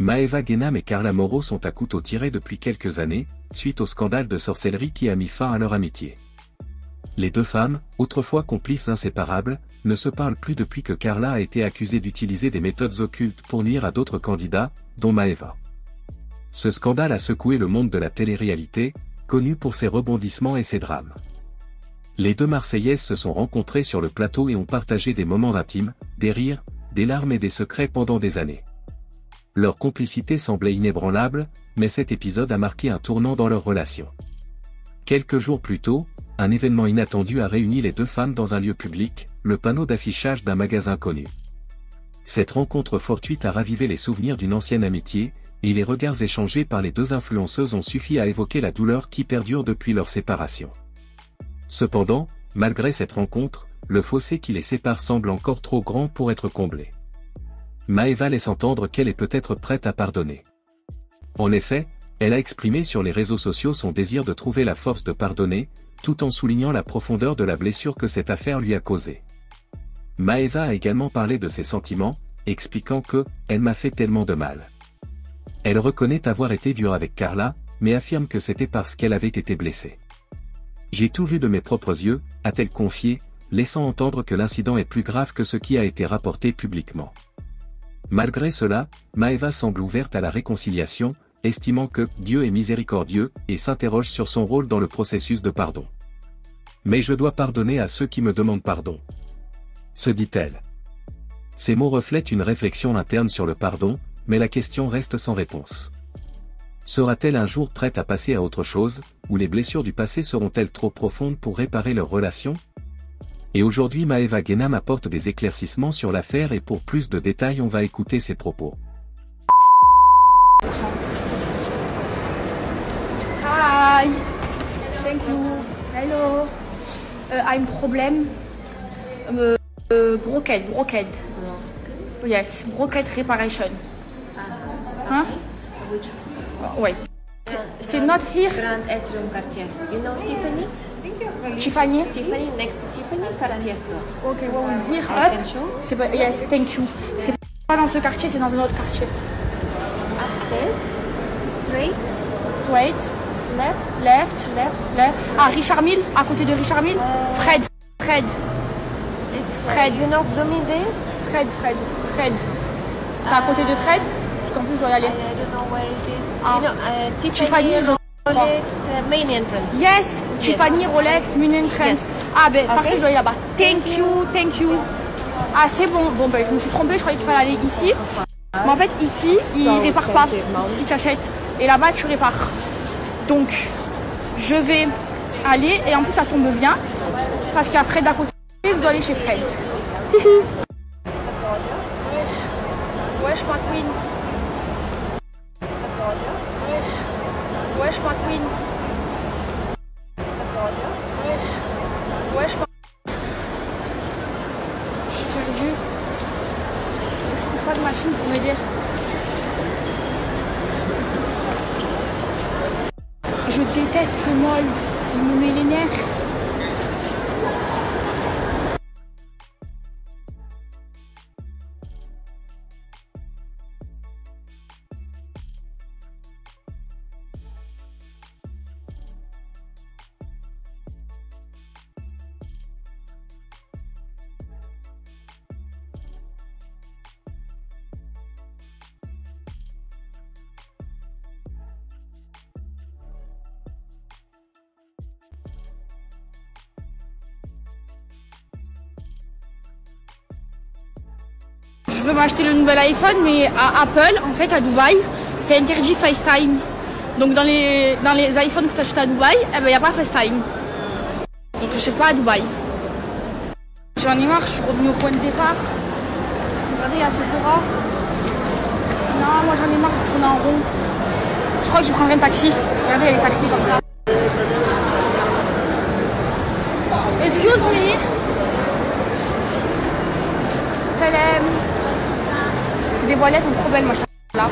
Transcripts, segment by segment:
Maeva Guénam et Carla Moreau sont à couteau tiré depuis quelques années, suite au scandale de sorcellerie qui a mis fin à leur amitié. Les deux femmes, autrefois complices inséparables, ne se parlent plus depuis que Carla a été accusée d'utiliser des méthodes occultes pour nuire à d'autres candidats, dont Maeva. Ce scandale a secoué le monde de la télé-réalité, connu pour ses rebondissements et ses drames. Les deux Marseillaises se sont rencontrées sur le plateau et ont partagé des moments intimes, des rires, des larmes et des secrets pendant des années. Leur complicité semblait inébranlable, mais cet épisode a marqué un tournant dans leur relation. Quelques jours plus tôt, un événement inattendu a réuni les deux femmes dans un lieu public, le panneau d'affichage d'un magasin connu. Cette rencontre fortuite a ravivé les souvenirs d'une ancienne amitié, et les regards échangés par les deux influenceuses ont suffi à évoquer la douleur qui perdure depuis leur séparation. Cependant, malgré cette rencontre, le fossé qui les sépare semble encore trop grand pour être comblé. Maeva laisse entendre qu'elle est peut-être prête à pardonner. En effet, elle a exprimé sur les réseaux sociaux son désir de trouver la force de pardonner, tout en soulignant la profondeur de la blessure que cette affaire lui a causée. Maeva a également parlé de ses sentiments, expliquant que « elle m'a fait tellement de mal ». Elle reconnaît avoir été dure avec Carla, mais affirme que c'était parce qu'elle avait été blessée. « J'ai tout vu de mes propres yeux », a-t-elle confié, laissant entendre que l'incident est plus grave que ce qui a été rapporté publiquement. Malgré cela, Maeva semble ouverte à la réconciliation, estimant que Dieu est miséricordieux et s'interroge sur son rôle dans le processus de pardon. « Mais je dois pardonner à ceux qui me demandent pardon », se dit-elle. Ces mots reflètent une réflexion interne sur le pardon, mais la question reste sans réponse. Sera-t-elle un jour prête à passer à autre chose, ou les blessures du passé seront-elles trop profondes pour réparer leur relation ? Et aujourd'hui Maeva Guénam apporte des éclaircissements sur l'affaire et pour plus de détails on va écouter ses propos. Hi, thank you, hello. I'm problem. Broken. Yes, broken reparation. Huh? Which? Wait. C'est not here. Grand Atrium Cartier. You know Tiffany? Tiffany. Tiffany, next to Tiffany, Cartier store. Ok, well, here I up. can show. C'est pas, yes, thank you. C'est pas dans ce quartier, c'est dans un autre quartier. Upstairs, straight, Left. Ah, Richard Mille, à côté de Richard Mille. Fred. You know Bloomingdale's? Fred. C'est à côté de Fred. Parce qu'en plus, je dois y aller. I don't know where it is. Ah. You know, Tiffany, je crois. Rolex, main entrance. Yes, Tiffany, Rolex, Munin Trends. Yes. Ah ben, Okay. parfait, je dois aller là-bas. Thank you. Ah, c'est bon. Bon, ben, je me suis trompée, je croyais qu'il fallait aller ici. Mais en fait, ici, ils réparent pas. Ici, tu achètes. Et là-bas, tu répares. Donc, je vais aller. Et en plus, ça tombe bien. Parce qu'il y a Fred à côté. Et je dois aller chez Fred. Wesh, McQueen. Wesh, McQueen. Wesh, je suis perdue. Je trouve pas de machine pour m'aider. Je déteste ce mall. Il me met les nerfs. Je veux m'acheter le nouvel iPhone, mais à Apple, en fait, à Dubaï, c'est interdit FaceTime. Donc dans les iPhones que tu achètes à Dubaï, il n'y a pas FaceTime. Donc je sais pas à Dubaï. J'en ai marre, je suis revenue au point de départ. Regardez, il y a Sephora. Non, moi j'en ai marre de tourner en rond. Je crois que je prendrai un taxi. Regardez, il y a les taxis comme ça. Excuse me. Salam. C'est des voilets, elles sont trop belles, machin. Là.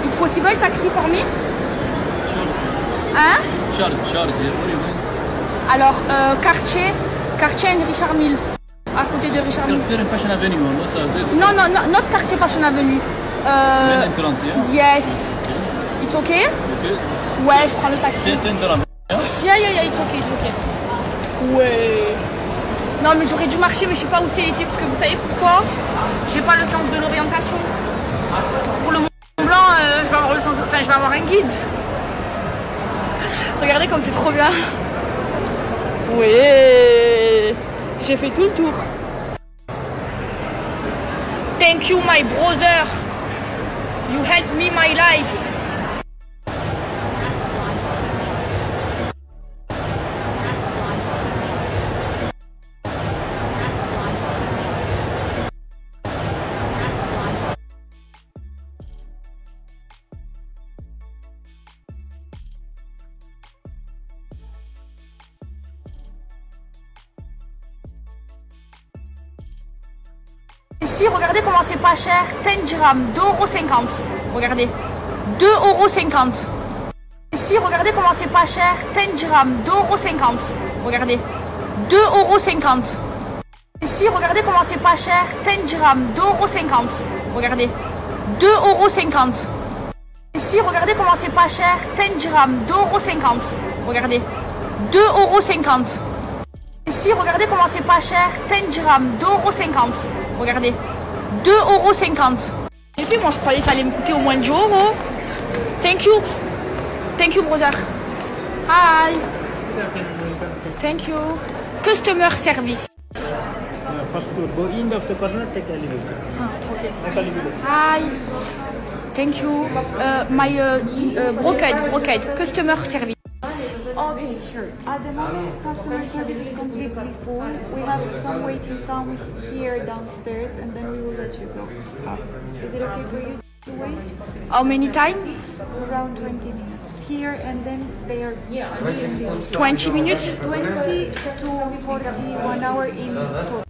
It's possible taxi for me? Hein? Alors, quartier and Richard Mille. À côté de Richard Mille. Fashion Avenue, Non, not quartier Fashion Avenue. Main entrance, yeah? Yes. It's okay? Okay. Ouais, je prends le taxi. Sit in the lamp. Yeah, it's okay, it's okay. Ouais. Non, mais j'aurais dû marcher, mais je sais pas où c'est les filles, parce que vous savez pourquoi? J'ai pas le sens de l'orientation. Pour le Mont Blanc, je vais avoir le sens de... Enfin, je vais avoir un guide. Regardez comme c'est trop bien. Ouais. J'ai fait tout le tour. Thank you, my brother. You helped me my life. Ici, regardez comment c'est pas cher. 10 dirhams, 2,50 €. Regardez. 2,50 €. Ici, regardez comment c'est pas cher. 10 dirhams, 2,50 €. Regardez. 2,50 €. Ici, regardez comment c'est pas cher. 10 dirhams, 2,50 €. Regardez. 2,50 €. Ici, regardez comment c'est pas cher. 10 dirhams, 2,50 €. Regardez. 2,50 €. Ici, regardez comment c'est pas cher. 10 dirhams, 2,50 €. Regardez. 2,50 €. Et puis moi je croyais que ça allait me coûter au moins 10 €. Thank you. Thank you, brother. Hi. Thank you. Customer service. First go in of the corner, take elevator. Okay. Take elevator. Hi. Thank you. My brocade. Customer service. Okay, sure. At the moment, customer service is completely full. We have some waiting time here downstairs, and then we will let you go. Is it okay for you to wait? How many time? Around 20 minutes here, and then they are 20 minutes? 20 to 41 hour in total.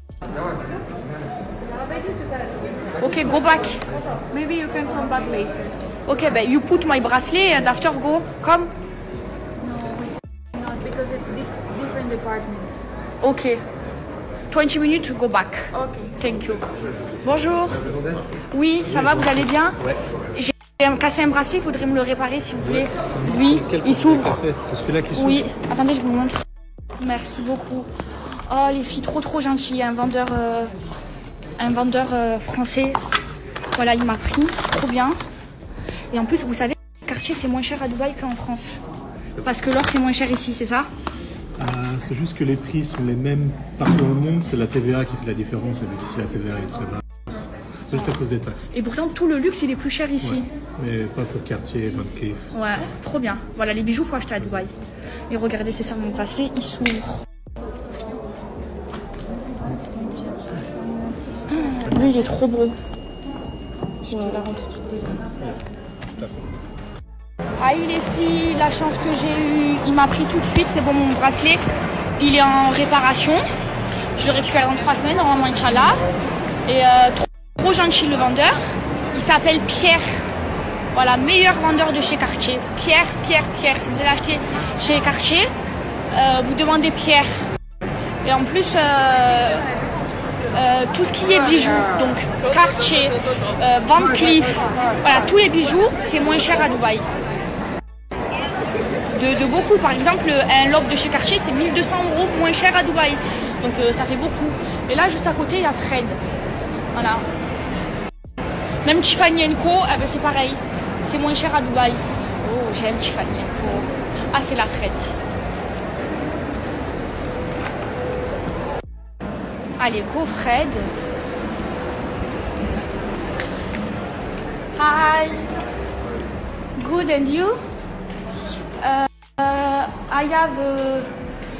Okay, go back. Maybe you can come back later. Okay, but you put my bracelet and after go. Come. Not because it's different departments. Okay. 20 minutes, go back. Okay. Thank you. Bonjour. Oui, ça va, vous allez bien? J'ai cassé un bracelet, il faudrait me le réparer s'il vous plaît. Oui, il s'ouvre. C'est celui-là qui s'ouvre. Oui, attendez, je vous montre. Merci beaucoup. Oh, les filles, trop gentilles. Un vendeur français. Voilà, il m'a pris. Trop bien. Et en plus, vous savez, le quartier, c'est moins cher à Dubaï qu'en France. Parce que l'or, c'est moins cher ici, c'est ça? C'est juste que les prix sont les mêmes partout dans le monde. C'est la TVA qui fait la différence. Et vu qu'ici, la TVA est très basse. C'est juste à cause des taxes. Et pourtant, tout le luxe, il est plus cher ici. Ouais. Mais pas pour Cartier, Van Cleef. Ouais, trop bien. Voilà, les bijoux, faut acheter à Dubaï. Et regardez, c'est ça mon bracelet, il s'ouvre. Lui, il est trop beau. Voilà. Aïe les filles, la chance que j'ai eue, il m'a pris tout de suite, c'est bon mon bracelet, il est en réparation. Je le récupère dans 3 semaines, normalement Inch'Allah. Et trop gentil le vendeur, il s'appelle Pierre. Voilà, meilleur vendeur de chez Cartier. Pierre. Si vous allez acheter chez Cartier, vous demandez Pierre. Et en plus, tout ce qui est bijoux, donc Cartier, Van Cleef, voilà, tous les bijoux, c'est moins cher à Dubaï. De beaucoup, par exemple, un lobe de chez Cartier, c'est 1 200 € moins cher à Dubaï. Donc ça fait beaucoup. Et là, juste à côté, il y a Fred. Voilà. Même Tiffany & Co, eh ben, c'est pareil. C'est moins cher à Dubaï. Oh, j'aime Tiffany & Co. Ah, c'est la fête. Allez, go Fred. Hi. Good, and you? I have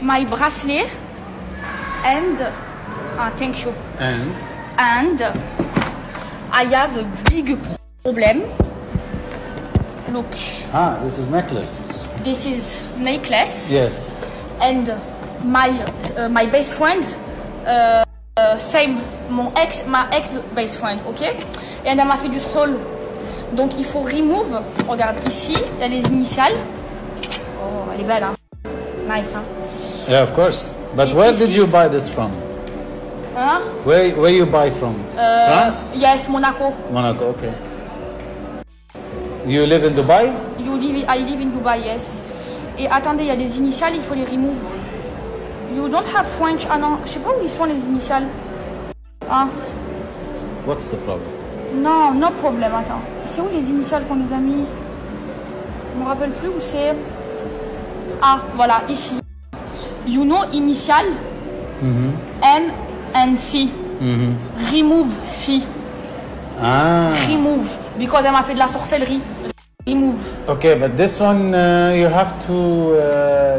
my bracelet and thank you. And I have a big problem. Look. Ah, this is necklace. This is necklace. Yes. And my best friend, same, ma ex best friend, ok? Et elle m'a fait du scroll. Donc il faut remove. Regarde ici, il y a les initiales. Oh, elle est belle, hein? Nice, hein? Yeah, of course. But where did you buy this from? Hein? Where you buy from? France? Yes, Monaco. Monaco, okay. You live in Dubai? I live in Dubai, yes. Et attendez, il y a des initiales, il faut les remove. You don't have French. Ah non, je sais pas où ils sont les initiales. Ah. What's the problem? Non, no problème, attends. C'est où les initiales qu'on les a mis? Je me rappelle plus où c'est. Ah, voilà, ici. You know initial M and C. Remove C. Ah. Remove. Because elle m'a fait de la sorcellerie. Remove. Okay, but this one you have to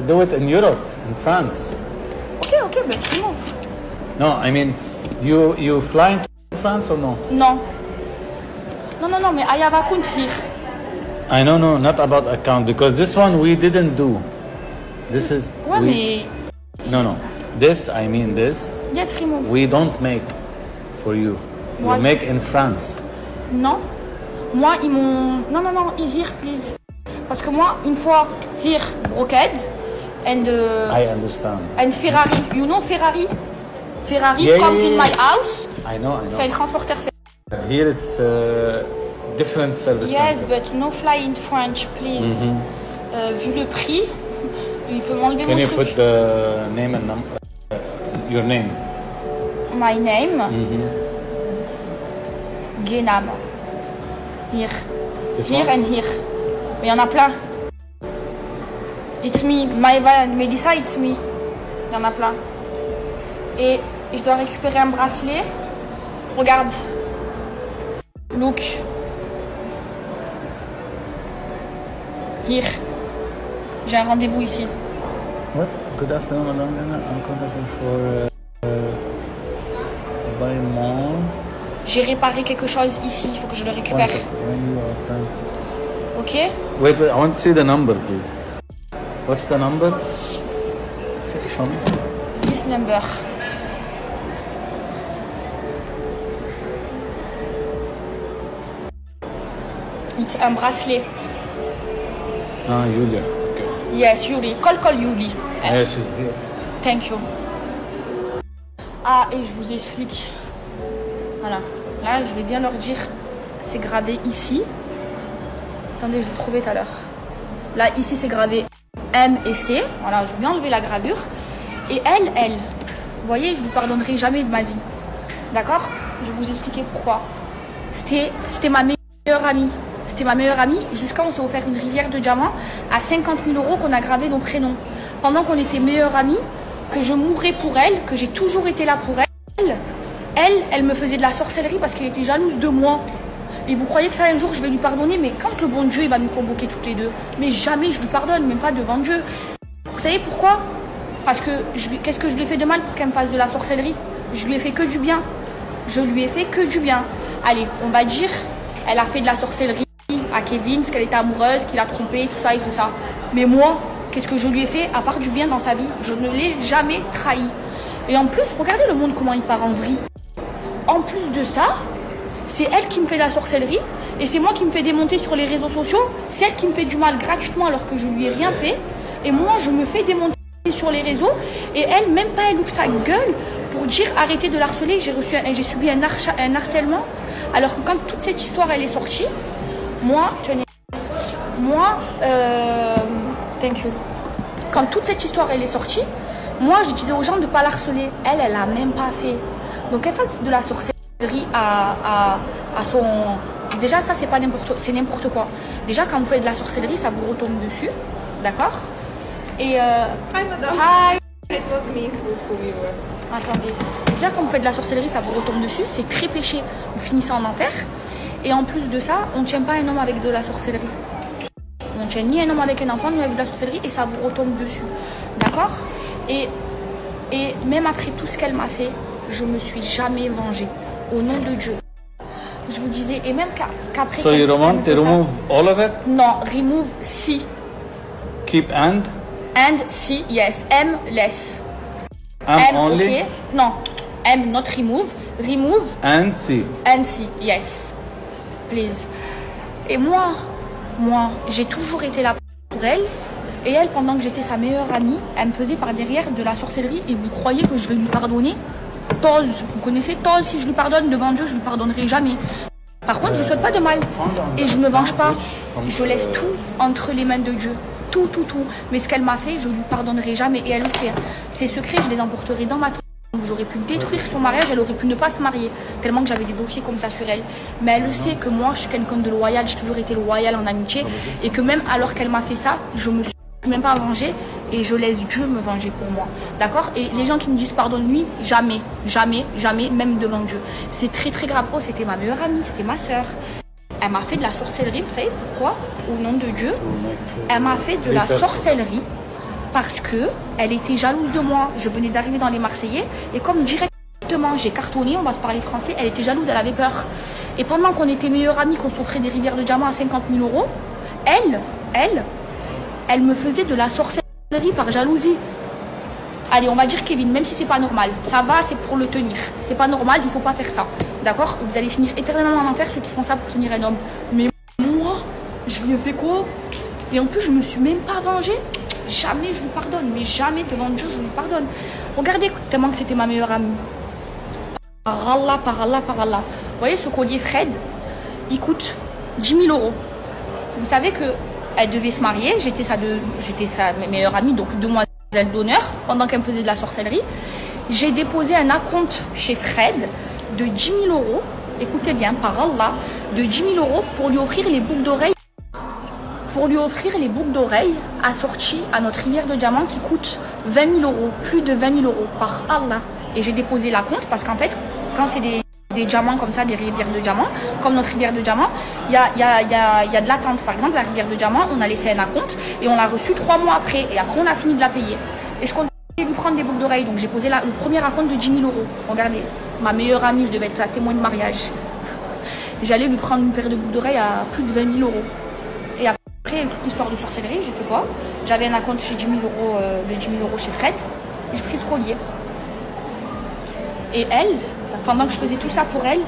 do it in Europe, in France. Ok, but remove. No, I mean, you flying to France or no? Non. Non, mais I have account here. I know, no, not about account, because this one we didn't do. This is... Ouais, we, No. This, I mean this, mais. Yes, remove. we don't make for you. Why? We make in France. Non. Moi, ils m'ont. Non, here, please. Parce que moi, une fois, here, broken, and. I understand. And Ferrari. You know Ferrari? Ferrari Yeah, come yeah, in yeah. my house. I know. C'est un transporteur Ferrari. Here it's different service Yes, center. but no fly in French, please. Vu le prix, il peut m'enlever Can mon you truc. put the name and number? Your name. My name. Genam. Here. This Here one? and here. Mais il y en a plein. It's me. Maeva and Melissa, it's me. Il y en a plein. Et je dois récupérer un bracelet. Regarde. Look. Here. J'ai un rendez-vous ici. What? Good afternoon, madam. I'm contacting for by mall. J'ai réparé quelque chose ici, il faut que je le récupère. When you are planning. Ok? Wait, I want to see the number, please. What's the number? Show me. This number. It's un bracelet. Ah, Julia. Okay. Yes, Yuli. Call Yuli. Yeah, she's here. Thank you. Ah, et je vous explique. Voilà. Là, je vais bien leur dire. C'est gravé ici. Attendez, je vais le trouver tout à l'heure. Là, ici, c'est gravé M et C. Voilà, je vais bien enlever la gravure. Et elle, vous voyez, je ne lui pardonnerai jamais de ma vie. D'accord? Je vais vous expliquer pourquoi. C'était ma meilleure amie. C'était ma meilleure amie jusqu'à on s'est offert une rivière de diamants à 50 000 € qu'on a gravé nos prénoms. Pendant qu'on était meilleures amies, que je mourrais pour elle, que j'ai toujours été là pour elle. Elle me faisait de la sorcellerie parce qu'elle était jalouse de moi. Et vous croyez que ça un jour je vais lui pardonner? Mais quand le bon Dieu il va nous convoquer toutes les deux, mais jamais je lui pardonne, même pas devant Dieu. Vous savez pourquoi? Parce que qu'est-ce que je lui ai fait de mal pour qu'elle me fasse de la sorcellerie? Je lui ai fait que du bien. Je lui ai fait que du bien. Allez, on va dire, elle a fait de la sorcellerie à Kevin, parce qu'elle était amoureuse, qu'il a trompé, tout ça et tout ça. Mais moi, qu'est-ce que je lui ai fait à part du bien dans sa vie? Je ne l'ai jamais trahi. Et en plus, regardez le monde comment il part en vrille. En plus de ça, c'est elle qui me fait de la sorcellerie et c'est moi qui me fais démonter sur les réseaux sociaux. C'est elle qui me fait du mal gratuitement alors que je lui ai rien fait. Et moi, je me fais démonter sur les réseaux et elle, même pas, elle ouvre sa gueule pour dire arrêtez de l'harceler. J'ai subi un harcèlement. Alors que quand toute cette histoire elle est sortie, moi, tenez, thank you. Quand toute cette histoire elle est sortie, moi je disais aux gens de ne pas l'harceler. Elle a même pas fait. Donc elle fait de la sorcellerie à son... Déjà ça c'est n'importe quoi. Déjà quand vous faites de la sorcellerie ça vous retombe dessus. D'accord? Et Hi madame. Hi. It was me who you were. Attendez. Déjà quand vous faites de la sorcellerie ça vous retombe dessus. C'est très péché. Vous finissez en enfer. Et en plus de ça, on ne tient pas un homme avec de la sorcellerie. On ne tient ni un homme avec un enfant, ni avec de la sorcellerie, et ça vous retombe dessus. D'accord? Et même après tout ce qu'elle m'a fait, je ne me suis jamais vengée. Au nom de Dieu. Je vous disais, et même qu'après... So you want to remove all of it? Non, remove C. Keep and? And C, yes. M, less. M only? Okay. Non, M, not remove. Remove. And C. And C, yes. Please. Et moi, j'ai toujours été là pour elle. Et elle, pendant que j'étais sa meilleure amie, elle me faisait par derrière de la sorcellerie. Et vous croyez que je vais lui pardonner? Toz, vous connaissez Toz? Si je lui pardonne devant Dieu, je lui pardonnerai jamais. Par contre, je ne souhaite pas de mal. Et je ne me venge pas. Je laisse tout entre les mains de Dieu. Tout. Mais ce qu'elle m'a fait, je ne lui pardonnerai jamais. Et elle le sait. Ses secrets, je les emporterai dans ma tombe. J'aurais pu détruire son mariage, elle aurait pu ne pas se marier. Tellement que j'avais des dossiers comme ça sur elle. Mais elle le sait que moi, je suis quelqu'un de loyal. J'ai toujours été loyal en amitié. Et que même alors qu'elle m'a fait ça, je me suis même pas vengée. Et je laisse Dieu me venger pour moi. D'accord? Et les gens qui me disent pardonne-lui, jamais, même devant Dieu. C'est très grave. Oh, c'était ma meilleure amie, c'était ma soeur. Elle m'a fait de la sorcellerie, vous savez pourquoi? Au nom de Dieu. Elle m'a fait de la sorcellerie parce que elle était jalouse de moi. Je venais d'arriver dans les Marseillais et comme directement j'ai cartonné, on va se parler français, elle était jalouse, elle avait peur. Et pendant qu'on était meilleures amies, qu'on s'offrait des rivières de diamants à 50 000 €, elle me faisait de la sorcellerie par jalousie. Allez, on va dire Kevin, même si c'est pas normal. Ça va, c'est pour le tenir. C'est pas normal, il faut pas faire ça. D'accord? Vous allez finir éternellement en enfer, ceux qui font ça pour tenir un homme. Mais moi, je lui ai fait quoi? Et en plus, je me suis même pas vengée. Jamais je lui pardonne. Mais jamais devant Dieu, je lui pardonne. Regardez tellement que c'était ma meilleure amie. Par Allah. Vous voyez, ce collier Fred, il coûte 10 000 €. Vous savez qu'elle devait se marier. J'étais sa meilleure amie, donc demoiselle d'honneur, pendant qu'elle me faisait de la sorcellerie. J'ai déposé un acompte chez Fred de 10 000 €, écoutez bien, par Allah, de 10 000 € pour lui offrir les boucles d'oreilles. Pour lui offrir les boucles d'oreilles assorties à notre rivière de diamants qui coûte 20 000 €, plus de 20 000 € par Allah. Et j'ai déposé l'acompte parce qu'en fait, quand c'est des diamants comme ça, des rivières de diamants, comme notre rivière de diamants, il y a de l'attente. Par exemple, la rivière de diamants, on a laissé un acompte et on l'a reçu 3 mois après. Et après, on a fini de la payer. Et je comptais lui prendre des boucles d'oreilles. Donc, j'ai posé le premier acompte de 10 000 €. Regardez, ma meilleure amie, je devais être sa témoin de mariage. J'allais lui prendre une paire de boucles d'oreilles à plus de 20 000 €. Et après, toute l'histoire de sorcellerie, j'ai fait quoi? J'avais un acompte chez 10 000 €, de 10 000 € chez Fred. Et j'ai pris ce collier. Et elle, pendant que je faisais tout ça pour elle,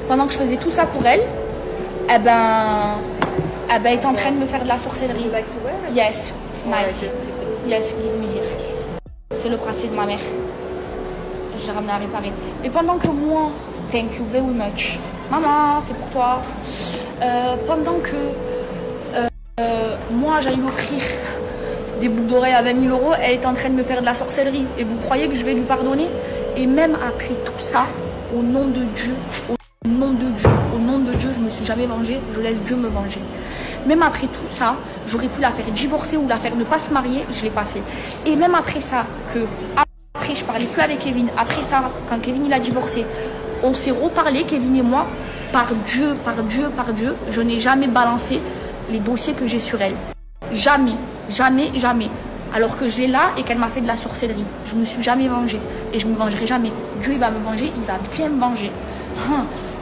pendant que je faisais tout ça pour elle, elle est en train de me faire de la sorcellerie. Yes, nice. Yes, give me here. C'est le bracelet de ma mère. Je l'ai ramené à réparer. Et pendant que moi, thank you very much. Maman, c'est pour toi. Pendant que moi, j'allais lui offrir des boucles d'oreilles à 20 000 €, elle est en train de me faire de la sorcellerie. Et vous croyez que je vais lui pardonner? Et même après tout ça, au nom de Dieu, je me suis jamais vengée, je laisse Dieu me venger. Même après tout ça, j'aurais pu la faire divorcer ou la faire ne pas se marier, je ne l'ai pas fait. Et même après ça, après je parlais plus avec Kevin, après ça, quand Kevin il a divorcé, on s'est reparlé, Kevin et moi, par Dieu, je n'ai jamais balancé les dossiers que j'ai sur elle. Jamais. Alors que je l'ai là et qu'elle m'a fait de la sorcellerie. Je me suis jamais vengée. Et je me vengerai jamais. Dieu, il va me venger, il va bien me venger.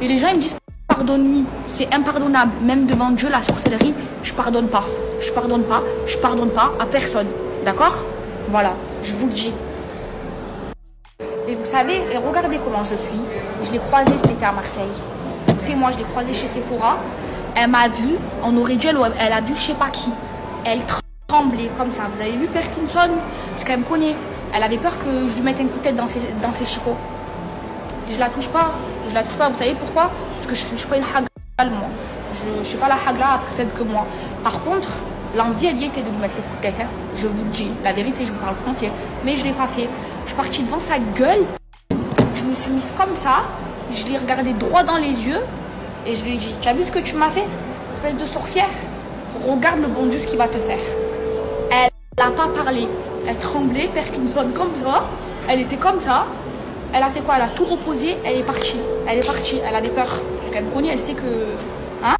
Et les gens, ils me disent, pardonne-lui. C'est impardonnable. Même devant Dieu, la sorcellerie, je pardonne pas. Je pardonne pas à personne. D'accord? Voilà, je vous le dis. Et vous savez, et regardez comment je suis. Je l'ai croisée cet été à Marseille. Écoutez, moi, je l'ai croisée chez Sephora. Elle m'a vue, on aurait dit, elle a vu je sais pas qui. Elle tremblait comme ça. Vous avez vu Parkinson? Parce qu'elle me connaît. Elle avait peur que je lui mette un coup de tête dans ses chicots. Je la touche pas. Vous savez pourquoi? Parce que je suis pas une hagla, moi. Je suis pas la hagla plus faible que moi. Par contre, l'envie, elle y était de lui mettre le coup de tête. Hein. Je vous le dis. La vérité, je vous parle français. Mais je l'ai pas fait. Je suis partie devant sa gueule. Je me suis mise comme ça. Je l'ai regardé droit dans les yeux. Et je lui ai dit, tu as vu ce que tu m'as fait? Espèce de sorcière. Regarde le bon Dieu ce qu'il va te faire. Elle n'a pas parlé. Elle tremblait, Parkinson comme ça. Elle était comme ça. Elle a fait quoi? Elle a tout reposé. Elle est partie. Elle avait peur. Parce qu'elle me connaît, elle sait que... Hein?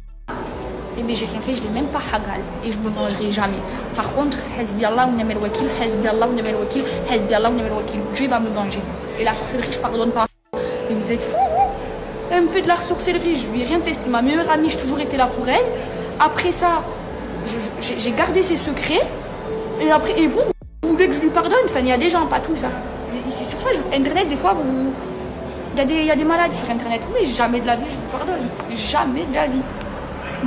Et mais j'ai rien fait, je ne l'ai même pas hagal. Et je ne me vengerai jamais. Par contre, Hasbi Allah wa ni'mal wakil, Hasbi Allah wa ni'mal wakil, Hasbi Allah wa ni'mal wakil. Dieu va me venger. Et la sorcellerie, je ne pardonne pas. Et vous êtes fous, vous? Elle me fait de la sorcellerie. Je lui ai rien testé. Ma meilleure amie, j'ai toujours été là pour elle. Après ça, j'ai gardé ses secrets. Et après, et vous voulez que je lui pardonne? Enfin, il y a des gens, pas tous. Hein. C'est sur ça, Internet, des fois, il y a des malades sur Internet. Mais jamais de la vie, je lui pardonne. Jamais de la vie.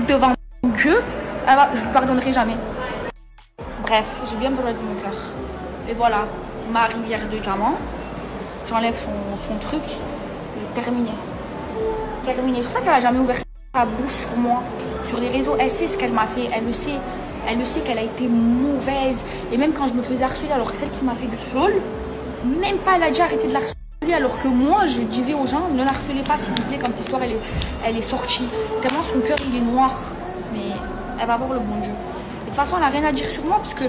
Devant Dieu, je lui pardonnerai jamais. Bref, j'ai bien brûlé de mon cœur. Et voilà, ma rivière de diamants. J'enlève son truc. Il est terminé. terminé. C'est pour ça qu'elle a jamais ouvert sa bouche sur moi. Sur les réseaux, elle sait ce qu'elle m'a fait. Elle le sait. Elle le sait qu'elle a été mauvaise. Et même quand je me faisais harceler, alors que celle qui m'a fait du troll, même pas elle a déjà arrêté de la harceler. Alors que moi, je disais aux gens, ne la harcelez pas s'il vous plaît quand l'histoire elle est sortie. Tellement son cœur il est noir. Mais elle va voir le bon Dieu. Et de toute façon, elle n'a rien à dire sur moi parce que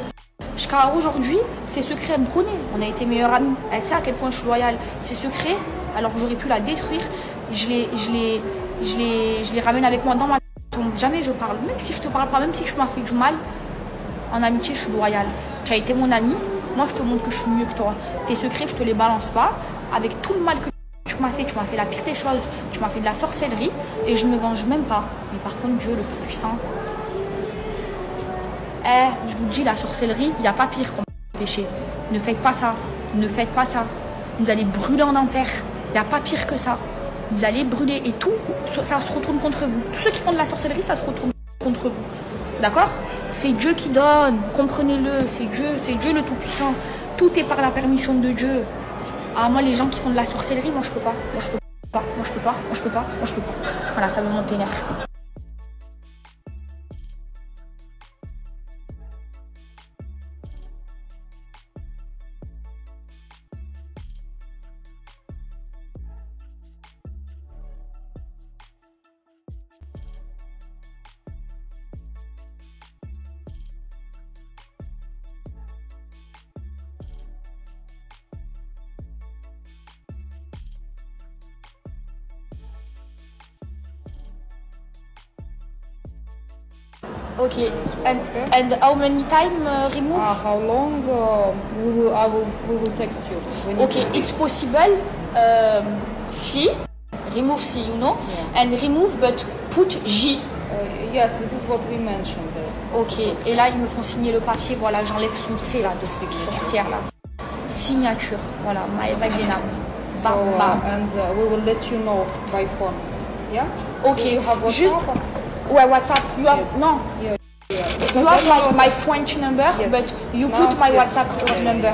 jusqu'à aujourd'hui, ses secrets, elle me connaît. On a été meilleures amies. Elle sait à quel point je suis loyale. Ses secrets, alors que j'aurais pu la détruire, je les ramène avec moi dans ma tête. Donc jamais je parle. Même si je te parle pas, même si tu m'as fait du mal, en amitié, je suis loyale. Tu as été mon amie. Moi, je te montre que je suis mieux que toi. Tes secrets, je te les balance pas. Avec tout le mal que tu m'as fait la pire des choses. Tu m'as fait de la sorcellerie et je me venge même pas. Mais par contre, Dieu le Tout-Puissant. Je vous dis, la sorcellerie, il n'y a pas pire comme péché. Ne faites pas ça. Ne faites pas ça. Vous allez brûler en enfer. Il n'y a pas pire que ça. Vous allez brûler et tout, ça se retourne contre vous. Tous ceux qui font de la sorcellerie, ça se retourne contre vous. D'accord? C'est Dieu qui donne. Comprenez-le. C'est Dieu le Tout-Puissant. Tout est par la permission de Dieu. Ah, moi, les gens qui font de la sorcellerie, moi, je peux pas. Moi, je peux pas. Moi, je peux pas. Moi, je peux pas. Moi, je peux pas. Voilà, ça me monte les nerfs. Okay, and how many time remove? How long? We will text you. Okay, it's possible. C, remove C, you know, yeah. And remove but put J. Yes, this is what we mentioned. Ok, et là ils me font signer le papier. Voilà, j'enlève son C là, de cette sorcière là. Signature, voilà, Maeva Genam. So, and we will let you know by phone. Yeah. Okay, you have juste. Ouais, WhatsApp. You have no. Yeah. You have my French number, yes. But you put my WhatsApp number.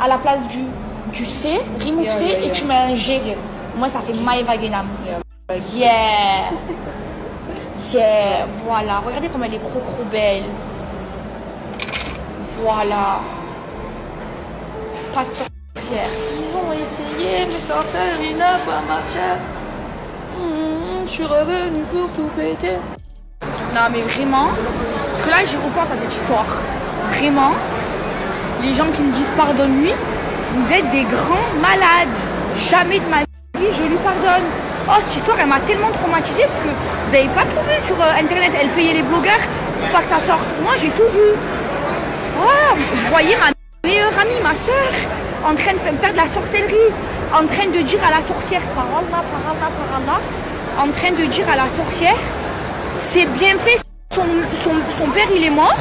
À la place du C, remove C et tu mets un G. Yes. Moi, ça fait Maeva Genam. Yeah. Yeah. Voilà. Regardez comme elle est trop belle. Voilà. Pas de sorcière. Ils ont essayé, mais sorcellerie n'a pas marché. Je suis revenue pour tout péter. Non mais vraiment, parce que là j'y repense à cette histoire. Vraiment, les gens qui me disent pardonne-lui, vous êtes des grands malades. Jamais de ma vie je lui pardonne. Oh, cette histoire elle m'a tellement traumatisée parce que vous n'avez pas tout vu sur internet. Elle payait les blogueurs pour pas que ça sorte. Moi j'ai tout vu. Oh, je voyais ma meilleure amie, ma soeur, en train de faire de la sorcellerie, en train de dire à la sorcière, par Allah, en train de dire à la sorcière, c'est bien fait, son père il est mort,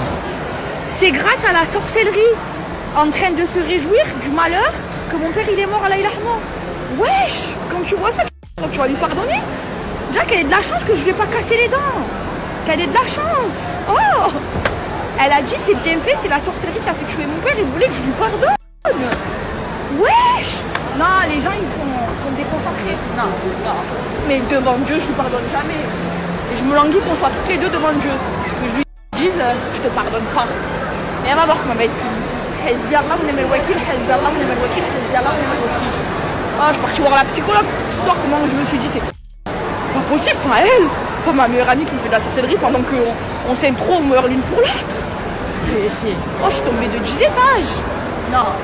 c'est grâce à la sorcellerie, en train de se réjouir du malheur que mon père il est mort à l'Aïlahma. Wesh, quand tu vois ça, tu vas lui pardonner. Déjà qu'elle ait de la chance que je lui ai pas cassé les dents, qu'elle ait de la chance. Oh, elle a dit c'est bien fait, c'est la sorcellerie qui a fait tuer mon père, il voulait que je lui pardonne. Wesh. Non, les gens ils sont déconcentrés. Non. Mais devant Dieu, je lui pardonne jamais. Et je me languis qu'on soit toutes les deux devant Dieu. Que je lui dise, je te pardonne pas. Mais elle va voir comment elle va être punie. Hasbi Allah wa ni'mal wakil, hasbi Allah wa ni'mal wakil, hasbi Allah wa ni'mal wakil. Ah, je suis partie voir la psychologue pour cette histoire. Comment je me suis dit, c'est pas possible, pas elle. Pas ma meilleure amie qui me fait de la sorcellerie pendant qu'on s'aime trop, on meurt l'une pour l'autre. Oh, je suis tombée de 10 étages. Non.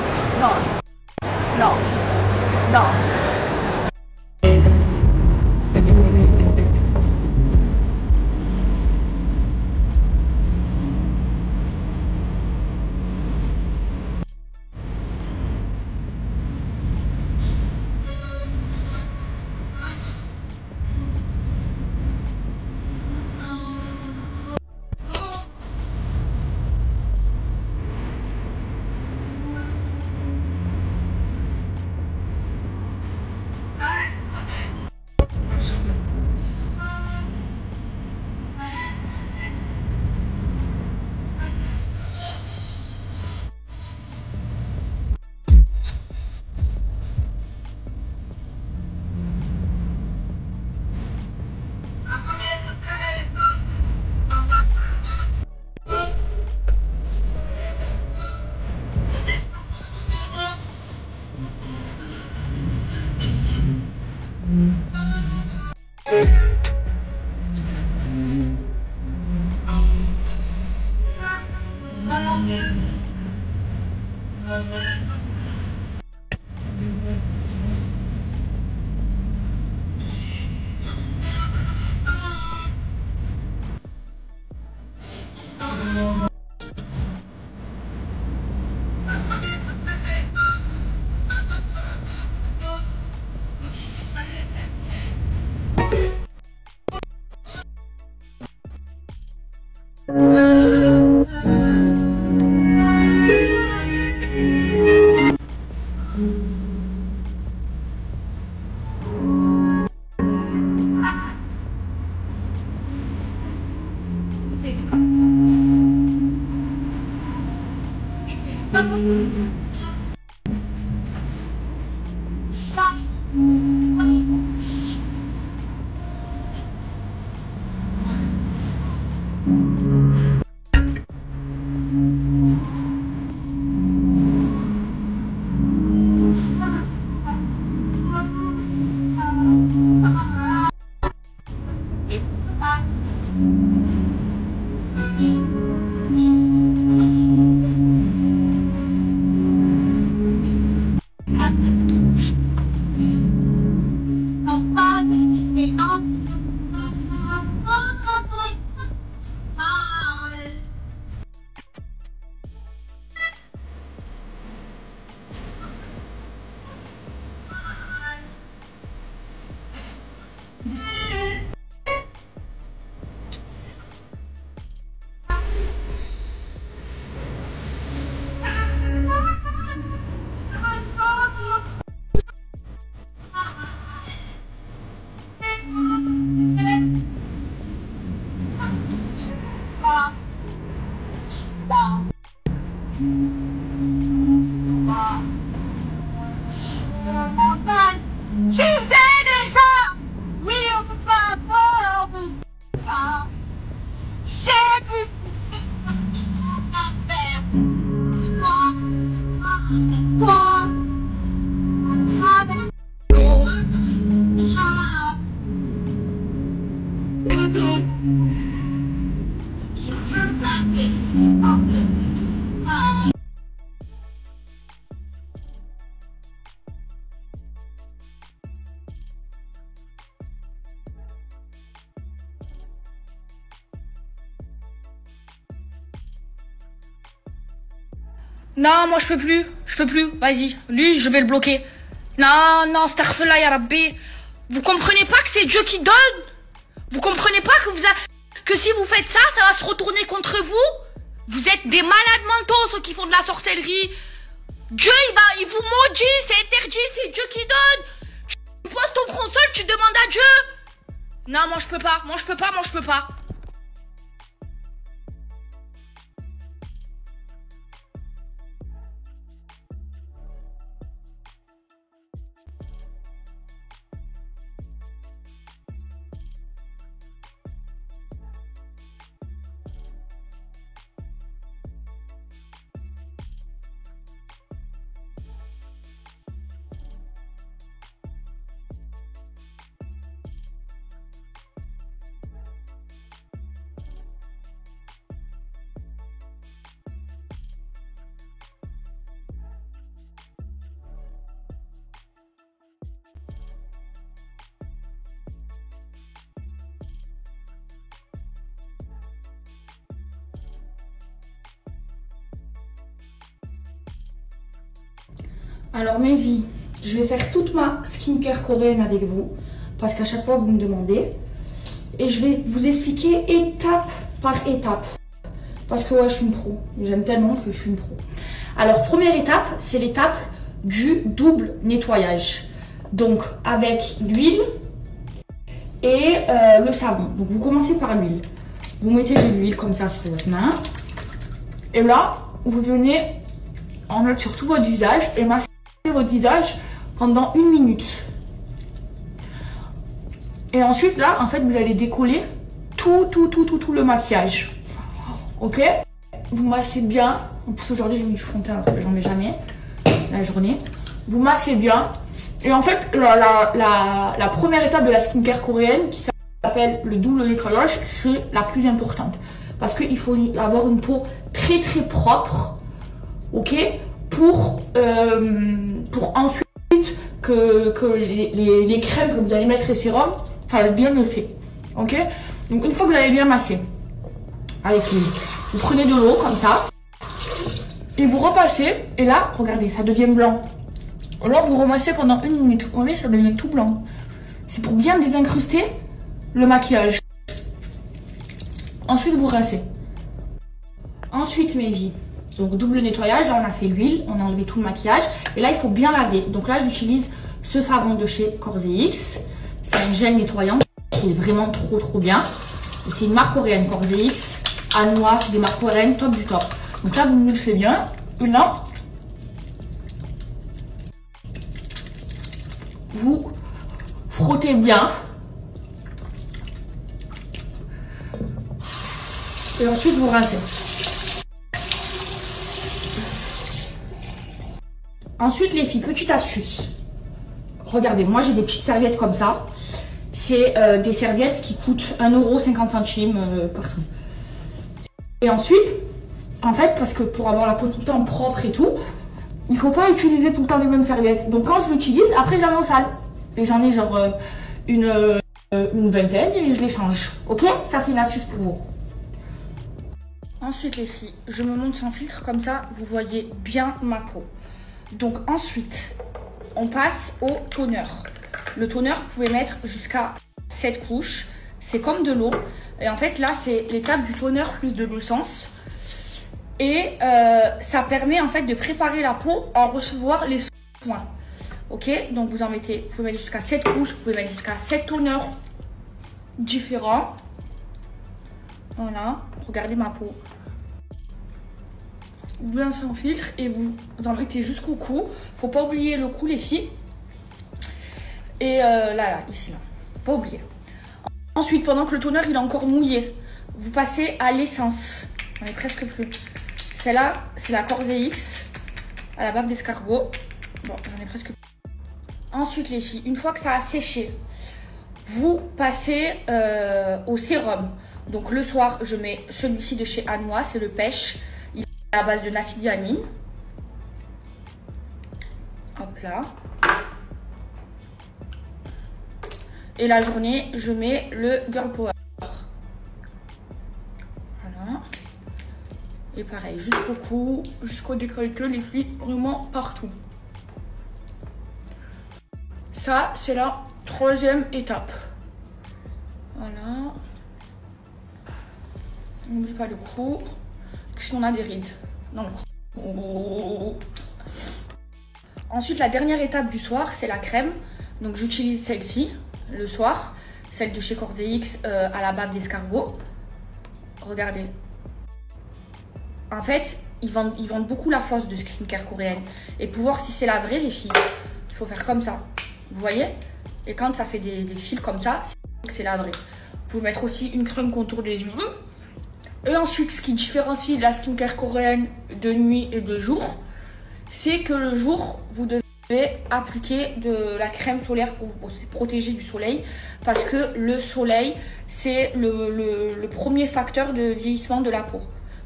Non, moi je peux plus, vas-y. Lui, je vais le bloquer. Non, non, astaghfirullah ya Rabbi. Vous comprenez pas que c'est Dieu qui donne? Vous comprenez pas que si vous faites ça, ça va se retourner contre vous? Vous êtes des malades mentaux, ceux qui font de la sorcellerie. Dieu, il vous maudit, c'est interdit, c'est Dieu qui donne. Tu poses ton front seul, tu demandes à Dieu. Non, moi je peux pas. Alors mes vies, je vais faire toute ma skincare coréenne avec vous, parce qu'à chaque fois vous me demandez. Et je vais vous expliquer étape par étape. Parce que ouais, je suis une pro. J'aime tellement que je suis une pro. Alors première étape, c'est l'étape du double nettoyage. Donc avec l'huile et le savon. Donc vous commencez par l'huile. Vous mettez de l'huile comme ça sur votre main. Et là, vous venez en mettre sur tout votre visage et masser votre visage pendant 1 minute. Et ensuite là, en fait, vous allez décoller tout le maquillage. Ok? Vous massez bien. En plus aujourd'hui j'ai mis du fond de teint alors que j'en mets jamais la journée. Vous massez bien. Et en fait, la première étape de la skincare coréenne qui s'appelle le double nettoyage, c'est la plus importante. parce qu'il faut avoir une peau très très propre, ok, pour ensuite que les crèmes que vous allez mettre et sérums fassent bien le fait, ok. Donc une fois que vous avez bien massé avec l'huile, vous prenez de l'eau comme ça et vous repassez, et là regardez, ça devient blanc. Alors vous remassez pendant 1 minute, vous voyez, ça devient tout blanc. C'est pour bien désincruster le maquillage. Ensuite vous rincez. Ensuite mes vies, donc double nettoyage, là on a fait l'huile, on a enlevé tout le maquillage et là il faut bien laver. Donc là j'utilise ce savon de chez Corzex, c'est un gel nettoyant qui est vraiment trop bien. C'est une marque coréenne, Corzex, Anoi, c'est des marques coréennes top du top. Donc là vous mixez bien, et là vous frottez bien. Et ensuite vous rincez. Ensuite les filles, petite astuce. Regardez, moi j'ai des petites serviettes comme ça. C'est des serviettes qui coûtent 1,50 € partout. Et ensuite, en fait, parce que pour avoir la peau tout le temps propre et tout, il faut pas utiliser tout le temps les mêmes serviettes. Donc quand je l'utilise, après j'en mets au sale. Et j'en ai genre une vingtaine et je les change. Ok? Ça c'est une astuce pour vous. Ensuite les filles, je me monte sans filtre comme ça, vous voyez bien ma peau. Donc ensuite, on passe au toner. Le toner, vous pouvez mettre jusqu'à 7 couches. C'est comme de l'eau. Et en fait là, c'est l'étape du toner plus de l'essence. Et ça permet en fait de préparer la peau à recevoir les soins. Ok, donc vous en mettez, vous pouvez mettre jusqu'à 7 couches, vous pouvez mettre jusqu'à 7 toners différents. Voilà, regardez ma peau. Bien sans filtre et vous en mettez jusqu'au cou. Faut pas oublier le cou les filles. Et là, ici là, pas oublier. Ensuite, pendant que le toner il est encore mouillé, vous passez à l'essence. On est presque plus. Celle-là, c'est la Corzex à la bave d'escargot. Bon, j'en ai presque plus. Ensuite les filles, une fois que ça a séché, vous passez au sérum. Donc le soir, je mets celui-ci de chez Anoi, c'est le pêche. Il est à base de nacidiamine. Hop là. Et la journée, je mets le Girl Power. Voilà. Et pareil, jusqu'au cou, jusqu'au décolleté, les filles, vraiment partout. Ça, c'est la 3e étape. Voilà. N'oublie pas le cou. Si on a des rides dans le cou. Ensuite, la dernière étape du soir, c'est la crème. Donc, j'utilise celle-ci le soir. Celle de chez Corzex à la bave d'escargot. Regardez. En fait, ils vendent beaucoup la fausse de skincare coréenne. Et pour voir si c'est la vraie, les filles, il faut faire comme ça. Vous voyez? Et quand ça fait des fils comme ça, c'est la vraie. Vous pouvez mettre aussi une crème contour des yeux. Et ensuite, ce qui différencie la skincare coréenne de nuit et de jour, c'est que le jour, vous devez appliquer de la crème solaire pour vous protéger du soleil. Parce que le soleil, c'est le premier facteur de vieillissement de la peau.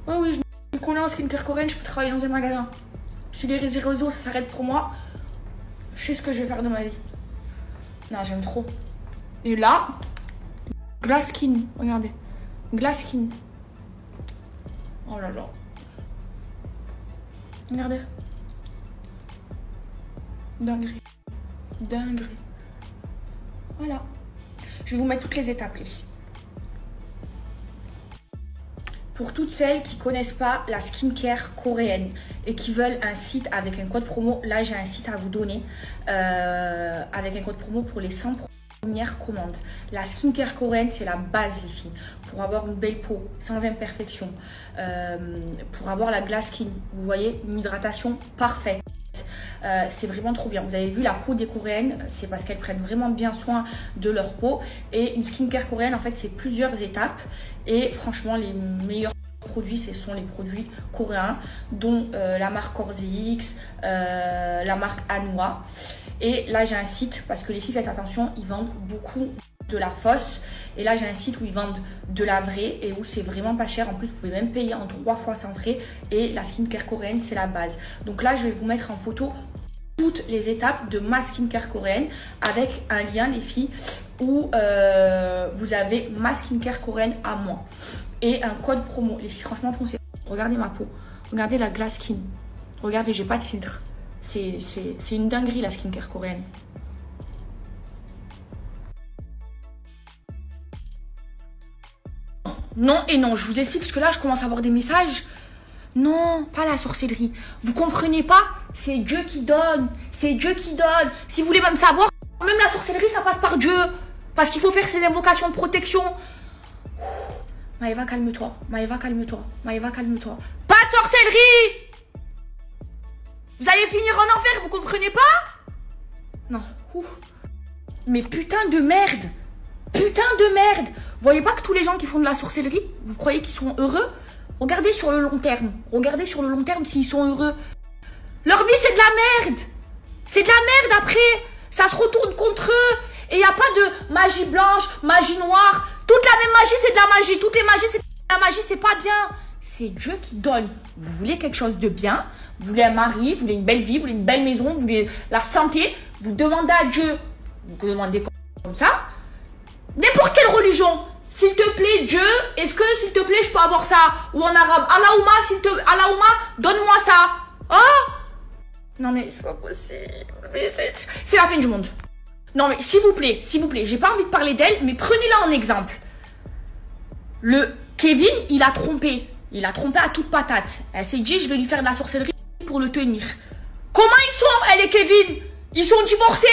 Oui, oui, je me connais en skincare coréenne, je peux travailler dans un magasin. Si les réseaux, ça s'arrête pour moi, je sais ce que je vais faire de ma vie. Non, j'aime trop. Et là, Glass Skin, regardez. Glass Skin. Oh là là. Regardez. Dinguerie. Dinguerie. Voilà. Je vais vous mettre toutes les étapes, les filles. Pour toutes celles qui ne connaissent pas la skincare coréenne et qui veulent un site avec un code promo, là j'ai un site à vous donner avec un code promo pour les 100 premières commandes. La skincare coréenne, c'est la base, les filles. Pour avoir une belle peau, sans imperfection, pour avoir la glass skin, vous voyez, une hydratation parfaite. C'est vraiment trop bien. Vous avez vu la peau des coréennes, c'est parce qu'elles prennent vraiment bien soin de leur peau. Et une skincare coréenne, en fait, c'est plusieurs étapes. Et franchement, les meilleurs produits, ce sont les produits coréens, dont la marque Corzex, la marque Anoi. Et là, j'ai un site, parce que les filles, faites attention, ils vendent beaucoup de la fausse. Et là, j'ai un site où ils vendent de la vraie et où c'est vraiment pas cher. En plus, vous pouvez même payer en 3 fois sans frais. Et la skincare coréenne, c'est la base. Donc là, je vais vous mettre en photo toutes les étapes de ma skincare coréenne avec un lien, les filles, où vous avez ma skincare coréenne à moi. Et un code promo. Les filles, franchement, foncez. Regardez ma peau. Regardez la glass skin. Regardez, j'ai pas de filtre. C'est une dinguerie, la skincare coréenne. Non et non, je vous explique parce que là je commence à avoir des messages. Non, pas la sorcellerie. Vous comprenez pas? C'est Dieu qui donne. C'est Dieu qui donne. Si vous voulez même savoir, même la sorcellerie ça passe par Dieu. Parce qu'il faut faire ses invocations de protection. Maëva, calme-toi. Maëva, calme-toi. Maëva, calme-toi. Pas de sorcellerie! Vous allez finir en enfer, vous comprenez pas? Non. Ouh. Mais putain de merde. Putain de merde. Vous voyez pas que tous les gens qui font de la sorcellerie, vous croyez qu'ils sont heureux? Regardez sur le long terme. Regardez sur le long terme s'ils sont heureux. Leur vie, c'est de la merde. C'est de la merde après. Ça se retourne contre eux. Et il n'y a pas de magie blanche, magie noire. Toute la même magie, c'est de la magie. Toutes les magies, c'est de la magie. C'est pas bien. C'est Dieu qui donne. Vous voulez quelque chose de bien. Vous voulez un mari, vous voulez une belle vie, vous voulez une belle maison, vous voulez la santé. Vous demandez à Dieu. Vous demandez comme ça. N'importe quelle religion. S'il te plaît, Dieu, est-ce que, s'il te plaît, je peux avoir ça? Ou en arabe, Allahumma, Allahumma, donne-moi ça. Oh? Non mais c'est pas possible. C'est la fin du monde. Non mais s'il vous plaît, j'ai pas envie de parler d'elle, mais prenez-la en exemple. Le Kevin, il a trompé. Il a trompé à toute patate. Elle s'est dit, je vais lui faire de la sorcellerie pour le tenir. Comment ils sont, elle et Kevin? Ils sont divorcés?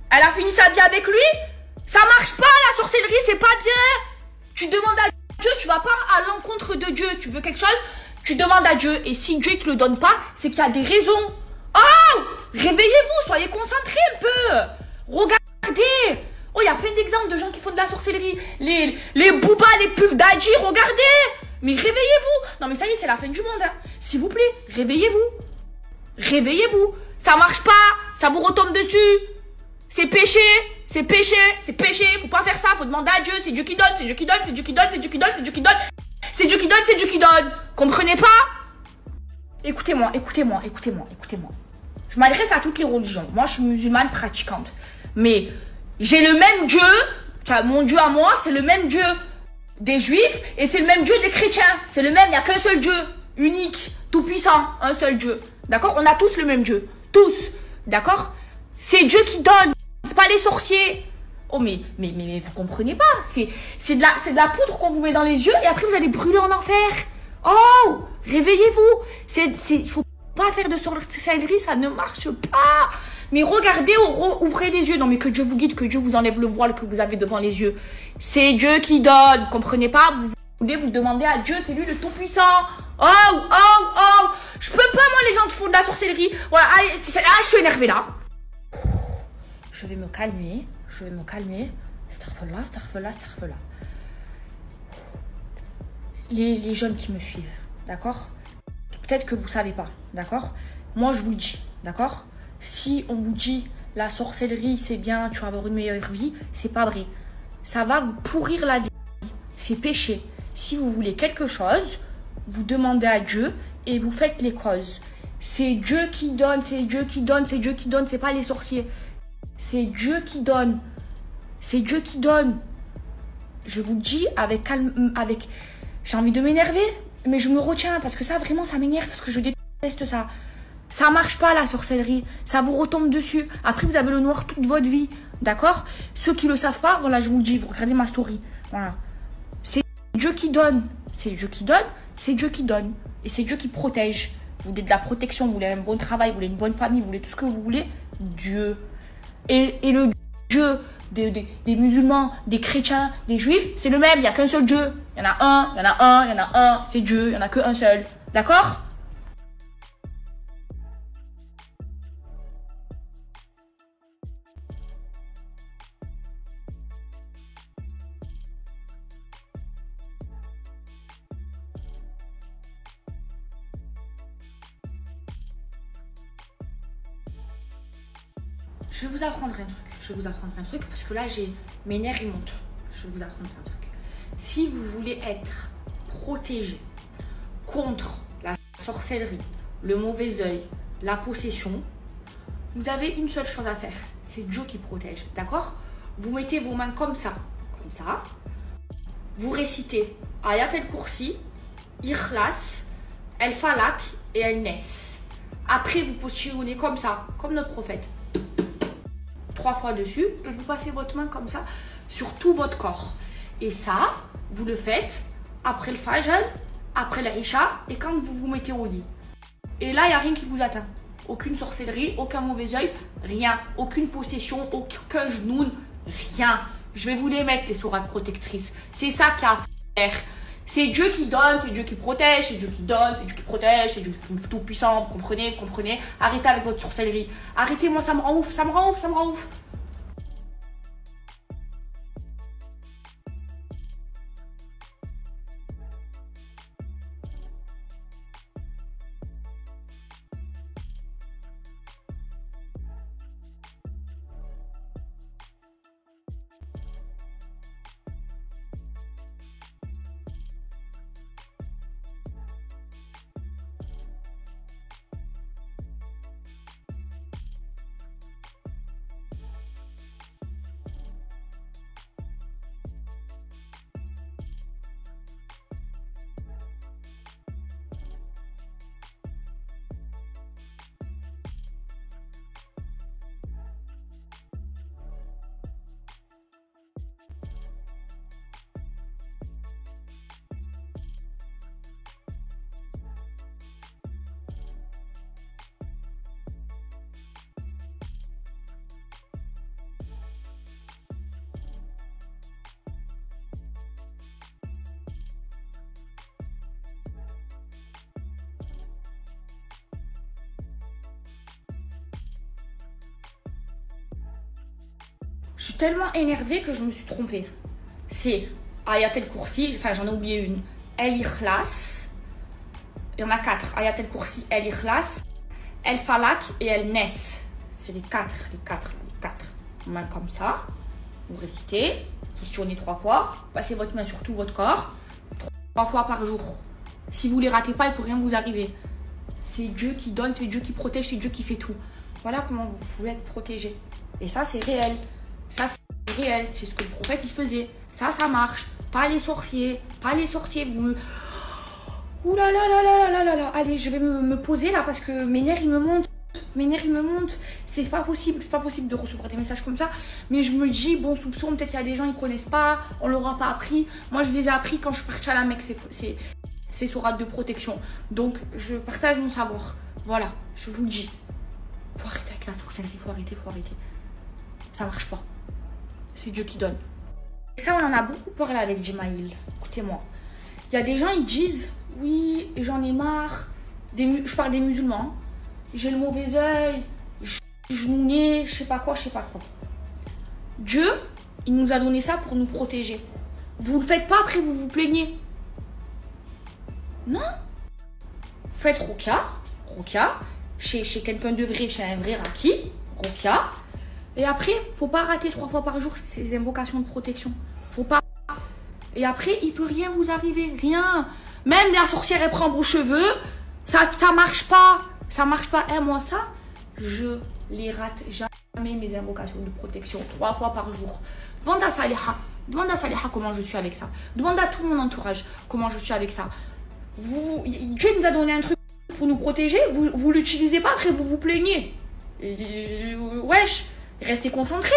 Elle a fini sa vie avec lui? Ça marche pas, la sorcellerie, c'est pas bien. Tu demandes à Dieu, tu vas pas à l'encontre de Dieu. Tu veux quelque chose, tu demandes à Dieu. Et si Dieu ne te le donne pas, c'est qu'il y a des raisons. Oh! Réveillez-vous, soyez concentrés un peu. Regardez. Oh, il y a plein d'exemples de gens qui font de la sorcellerie. Les boubas, les pufs d'Adji, regardez. Mais réveillez-vous. Non mais ça y est, c'est la fin du monde. Hein. S'il vous plaît, réveillez-vous. Réveillez-vous. Ça marche pas, ça vous retombe dessus. C'est péché. C'est péché, c'est péché, faut pas faire ça, faut demander à Dieu, c'est Dieu qui donne, c'est Dieu qui donne, c'est Dieu qui donne, c'est Dieu qui donne, c'est Dieu qui donne, c'est Dieu qui donne, c'est Dieu qui donne. Comprenez pas? Écoutez-moi, écoutez-moi, écoutez-moi, écoutez-moi. Je m'adresse à toutes les religions. Moi, je suis musulmane pratiquante. Mais j'ai le même Dieu, mon Dieu à moi, c'est le même Dieu des Juifs et c'est le même Dieu des chrétiens. C'est le même, il n'y a qu'un seul Dieu, unique, tout-puissant, un seul Dieu. D'accord? On a tous le même Dieu. Tous. D'accord? C'est Dieu qui donne. C'est pas les sorciers. Oh mais vous comprenez pas. C'est de la poudre qu'on vous met dans les yeux et après vous allez brûler en enfer. Oh, réveillez-vous. Il faut pas faire de sorcellerie, ça ne marche pas. Mais regardez, ouvrez les yeux. Non mais que Dieu vous guide, que Dieu vous enlève le voile que vous avez devant les yeux. C'est Dieu qui donne. Comprenez pas? Vous voulez vous demander à Dieu, c'est lui le tout-puissant. Oh. Je peux pas moi les gens qui font de la sorcellerie. Voilà, je suis énervée là. Je vais me calmer, Astaghfirullah. Les jeunes qui me suivent, d'accord? Peut-être que vous savez pas, d'accord? Moi je vous le dis, d'accord? Si on vous dit la sorcellerie c'est bien, tu vas avoir une meilleure vie, c'est pas vrai. Ça va vous pourrir la vie, c'est péché. Si vous voulez quelque chose, vous demandez à Dieu et vous faites les causes. C'est Dieu qui donne, c'est Dieu qui donne, c'est Dieu qui donne, c'est pas les sorciers. C'est Dieu qui donne. C'est Dieu qui donne. Je vous le dis avec calme, avec... J'ai envie de m'énerver, mais je me retiens parce que ça, vraiment, ça m'énerve parce que je déteste ça. Ça marche pas, la sorcellerie. Ça vous retombe dessus. Après, vous avez le noir toute votre vie. D'accord? Ceux qui le savent pas, voilà, je vous le dis, vous regardez ma story. Voilà. C'est Dieu qui donne. C'est Dieu qui donne. C'est Dieu qui donne. Et c'est Dieu qui protège. Vous voulez de la protection, vous voulez un bon travail, vous voulez une bonne famille, vous voulez tout ce que vous voulez. Dieu. Et le Dieu des musulmans, des chrétiens, des juifs, c'est le même, il n'y a qu'un seul Dieu. Il y en a un, c'est Dieu, il n'y en a qu'un seul. D'accord? Je vais vous apprendre un truc. je vais vous apprendre un truc parce que là, mes nerfs ils montent. Je vais vous apprendre un truc. Si vous voulez être protégé contre la sorcellerie, le mauvais œil, la possession, vous avez une seule chose à faire. C'est Dieu qui protège, d'accord? Vous mettez vos mains comme ça. Vous récitez Ayat el-Kursi, Ikhlas, El-Falak et El-Nes. Après, vous positionnez comme ça, comme notre prophète. 3 fois dessus, et vous passez votre main comme ça sur tout votre corps. Et ça, vous le faites après le Fajr, après l'Isha et quand vous vous mettez au lit. Et là, il n'y a rien qui vous atteint. Aucune sorcellerie, aucun mauvais œil, rien. Aucune possession, aucun genou, rien. Je vais vous les mettre, les sourates protectrices. C'est ça qu'il y a à faire. C'est Dieu qui donne, c'est Dieu qui protège, c'est Dieu qui donne, c'est Dieu qui protège, c'est Dieu tout puissant, vous comprenez, Arrêtez avec votre sorcellerie. Arrêtez, moi ça me rend ouf, ça me rend ouf. Je suis tellement énervée que je me suis trompée. C'est Ayat el-Kursi, enfin j'en ai oublié une. El-Ikhlas. Il y en a 4. Ayat el-Kursi, El-Ikhlas, El-Falak et El-Nes. C'est les 4. Main comme ça. Vous récitez. Positionnez 3 fois. Passez votre main sur tout votre corps. 3 fois par jour. Si vous ne les ratez pas, il ne peut rien vous arriver. C'est Dieu qui donne, c'est Dieu qui protège, c'est Dieu qui fait tout. Voilà comment vous pouvez être protégé. Et ça, c'est réel. Ça, c'est réel. C'est ce que le prophète, il faisait. Ça marche. Pas les sorciers. Vous me... Ouh là là là là là là là. Allez, je vais me poser là parce que mes nerfs, ils me montent. C'est pas possible de recevoir des messages comme ça. Mais je me dis, bon soupçon, peut-être qu'il y a des gens, ils connaissent pas. On leur a pas appris. Moi, je les ai appris quand je suis partie à la Mecque. C'est sourates de protection. Donc, je partage mon savoir. Voilà, je vous le dis. Faut arrêter avec la sorcellerie, faut arrêter. Ça marche pas. C'est Dieu qui donne. Et ça, on en a beaucoup parlé avec Jemaïl. Écoutez-moi. Il y a des gens, ils disent, oui, j'en ai marre. Je parle des musulmans. J'ai le mauvais œil. Je nez, je sais pas quoi. Dieu, il nous a donné ça pour nous protéger. Vous le faites pas, après vous vous plaignez. Non. Faites Rokia. Chez quelqu'un de vrai, chez un vrai Raki. Rokia. Et après, faut pas rater 3 fois par jour ces invocations de protection. Faut pas. Et après, il peut rien vous arriver. Rien. Même la sorcière, elle prend vos cheveux. Ça marche pas. Et moi, ça, je les rate jamais, mes invocations de protection. 3 fois par jour. Demande à Saliha comment je suis avec ça. Demande à tout mon entourage comment je suis avec ça. Dieu nous a donné un truc pour nous protéger. Vous l'utilisez pas, après vous vous plaignez. Wesh. Restez concentrés.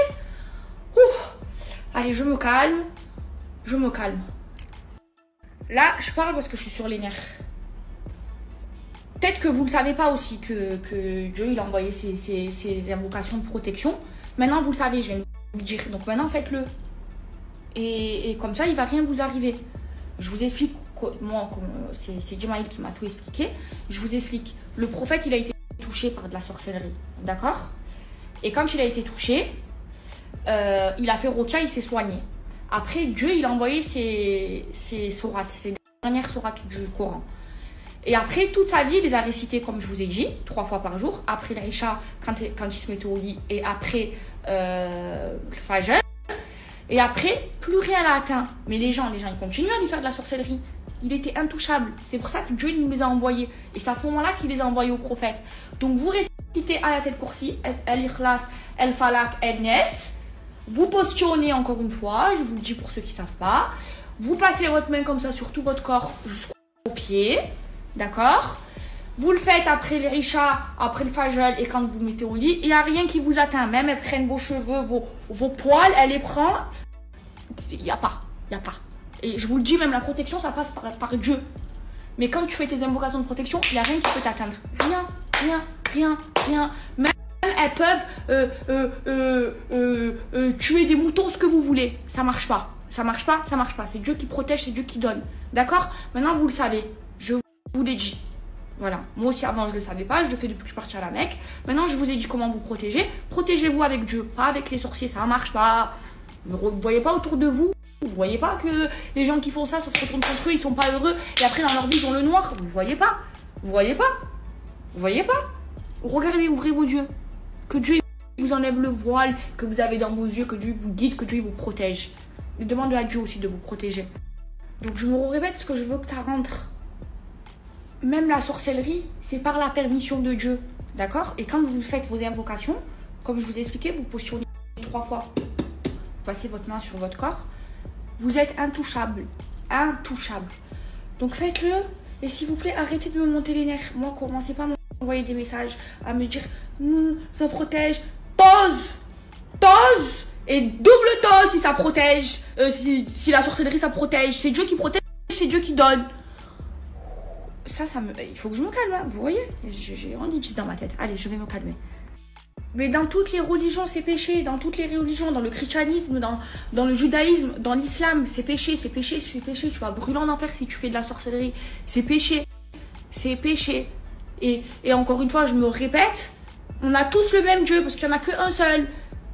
Allez, je me calme. Là, je parle parce que je suis sur les nerfs. Peut-être que vous ne le savez pas aussi que Dieu il a envoyé ses invocations de protection. Maintenant, vous le savez, je viens de vous le dire. Donc maintenant, faites-le. Et comme ça, il ne va rien vous arriver. Je vous explique. Moi, c'est Jemaïl qui m'a tout expliqué. Je vous explique. Le prophète, il a été touché par de la sorcellerie. D'accord ? Et quand il a été touché, il a fait Rokia, il s'est soigné. Après, Dieu, il a envoyé ses sourates, ses dernières sourates du Coran. Et après, toute sa vie, il les a récités, comme je vous ai dit, 3 fois par jour. Après l'Aïcha, quand il se mettait au lit. Et après le Fajr. Et après, plus rien l'a atteint. Mais les gens, ils continuent à lui faire de la sorcellerie. Il était intouchable. C'est pour ça que Dieu nous les a envoyés. Et c'est à ce moment-là qu'il les a envoyés au prophète. Donc vous récitez Ayat al-Kursi, Al-Ikhlas, Al-Falak, Al-Nas. Vous postillonnez encore une fois, je vous le dis pour ceux qui ne savent pas. Vous passez votre main comme ça sur tout votre corps jusqu'au pied. D'accord? Vous le faites après l'Isha, après le Fajr et quand vous mettez au lit. Il n'y a rien qui vous atteint. Même elles prennent vos cheveux, vos poils, elle les prend. Il n'y a pas. Et je vous le dis, même la protection, ça passe par Dieu. Mais quand tu fais tes invocations de protection, il n'y a rien qui peut t'atteindre. Rien. Même elles peuvent tuer des moutons, ce que vous voulez. Ça marche pas. C'est Dieu qui protège, c'est Dieu qui donne. D'accord? Maintenant, vous le savez. Je vous l'ai dit. Voilà. Moi aussi, avant, je ne le savais pas. Je le fais depuis que je suis partie à la Mecque. Maintenant, je vous ai dit comment vous protéger. Protégez-vous avec Dieu, pas avec les sorciers. Ça ne marche pas. Vous ne voyez pas autour de vous. Vous voyez pas que les gens qui font ça se retourne contre eux, ils sont pas heureux. Et après, dans leur vie, ils ont le noir. Vous voyez pas. Regardez, ouvrez vos yeux. Que Dieu vous enlève le voile que vous avez dans vos yeux. Que Dieu vous guide, que Dieu vous protège. Et demandez à Dieu aussi de vous protéger. Donc, je me répète ce que je veux que ça rentre. Même la sorcellerie, c'est par la permission de Dieu. D'accord? Et quand vous faites vos invocations, comme je vous ai expliqué, vous postillonnez 3 fois. Vous passez votre main sur votre corps. Vous êtes intouchable. Donc faites-le. Et s'il vous plaît, arrêtez de me monter les nerfs. Moi, commencez pas à m'envoyer des messages, à me dire ça protège. Tose. Et double tose si ça protège. Si la sorcellerie, ça protège. C'est Dieu qui protège, c'est Dieu qui donne. Il faut que je me calme, hein. Vous voyez? J'ai rendu dans ma tête. Allez, je vais me calmer. Mais dans toutes les religions, c'est péché. Dans toutes les religions, dans le christianisme, dans le judaïsme, dans l'islam, c'est péché. Tu vas brûler en enfer si tu fais de la sorcellerie. C'est péché. Et encore une fois, je me répète, on a tous le même Dieu parce qu'il n'y en a qu'un seul.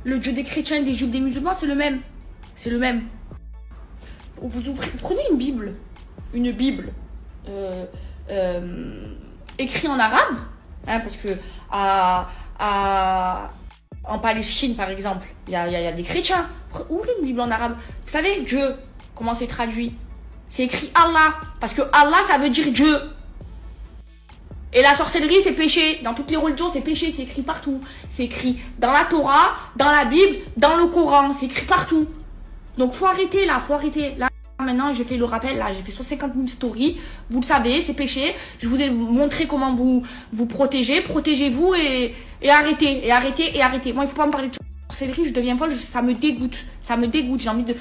Le Dieu des chrétiens, des juifs, des musulmans, c'est le même. Vous prenez une Bible. Écrit en arabe, hein, parce que en Palestine par exemple, il y a des chrétiens. Ouvrez une Bible en arabe. Vous savez, Dieu, comment c'est traduit? C'est écrit Allah, parce que Allah ça veut dire Dieu. Et la sorcellerie c'est péché. Dans toutes les religions c'est péché, c'est écrit partout. C'est écrit dans la Torah, dans la Bible, dans le Coran, c'est écrit partout. Donc faut arrêter là. Maintenant, j'ai fait le rappel, là, j'ai fait 150 000 stories. Vous le savez, c'est péché. Je vous ai montré comment vous protéger. Protégez-vous et arrêtez. Moi, il faut pas me parler de sorcellerie, je deviens folle, ça me dégoûte. J'ai envie de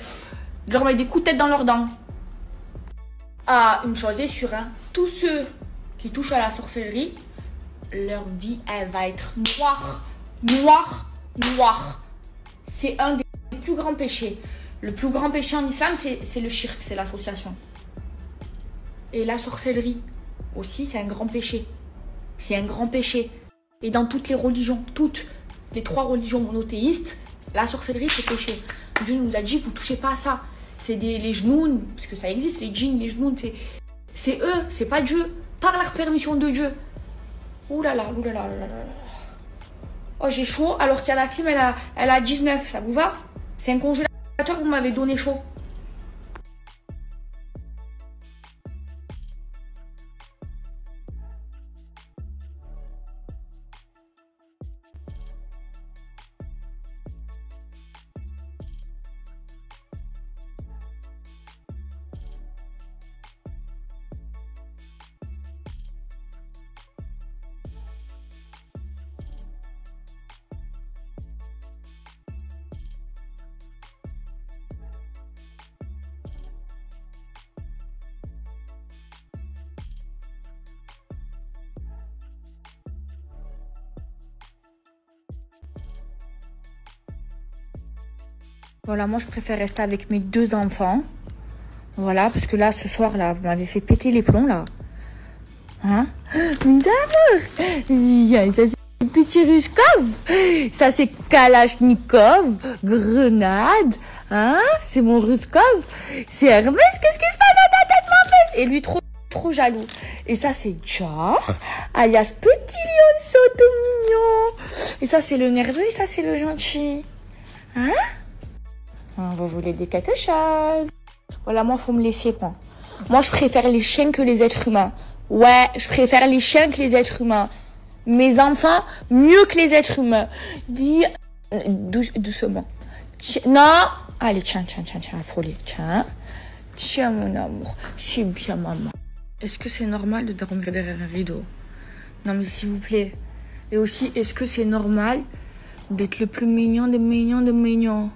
leur mettre des coups de tête dans leurs dents. Ah, une chose est sûre, hein. Tous ceux qui touchent à la sorcellerie, leur vie, elle va être noire. C'est un des plus grands péchés. Le plus grand péché en islam, c'est le shirk, c'est l'association. Et la sorcellerie aussi, c'est un grand péché. Et dans toutes les religions, toutes les 3 religions monothéistes, la sorcellerie, c'est péché. Dieu nous a dit, vous touchez pas à ça. C'est les genoux, parce que ça existe, les djinns, les genoux, c'est eux, c'est pas Dieu. Par la permission de Dieu. Ouh là là. Oh, j'ai chaud, alors qu'il y a la clim, elle a 19, ça vous va? C'est un congélateur. Vous m'avez donné chaud. Voilà, moi je préfère rester avec mes 2 enfants. Voilà, parce que là, ce soir, là, vous m'avez fait péter les plombs, là. Hein? D'amour! Ça, c'est petit Ruskov. Ça, c'est Kalachnikov. Grenade. Hein? C'est mon Ruskov. C'est Hermès. Qu'est-ce qui se passe à ta tête, mon fils? Et lui, trop trop jaloux. Et ça, c'est Geoff, alias Petit Lionceau tout mignon. Et ça, c'est le nerveux et ça, c'est le gentil. Hein? Vous voulez dire quelque chose? Voilà, moi, faut me laisser, moi. Moi, je préfère les chiens que les êtres humains. Ouais, je préfère les chiens que les êtres humains. Mes enfants, mieux que les êtres humains. Dis doucement. Non. Allez, tiens, folie. Tiens, mon amour. C'est bien, maman. Est-ce que c'est normal de dormir derrière un rideau? Non, mais s'il vous plaît. Et aussi, est-ce que c'est normal d'être le plus mignon des mignons des mignons?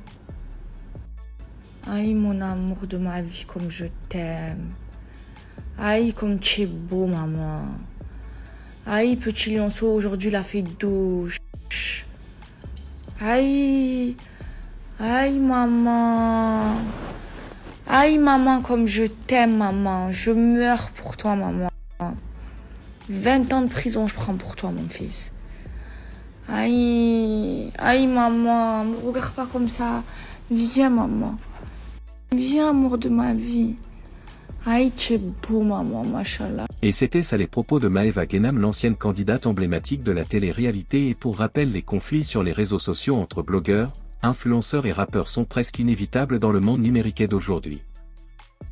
Aïe, mon amour de ma vie, comme je t'aime. Aïe, comme tu es beau, maman. Aïe, petit lionceau, aujourd'hui, il a fait douche. Aïe. Aïe, maman. Aïe, maman, comme je t'aime, maman. Je meurs pour toi, maman. 20 ans de prison, je prends pour toi, mon fils. Aïe. Aïe, maman. Me regarde pas comme ça. Viens, maman. Viens, amour de ma vie. Aïe, tu es beau, maman, machallah. Et c'était ça les propos de Maeva Ghenam, l'ancienne candidate emblématique de la télé-réalité. Et pour rappel, les conflits sur les réseaux sociaux entre blogueurs, influenceurs et rappeurs sont presque inévitables dans le monde numérique d'aujourd'hui.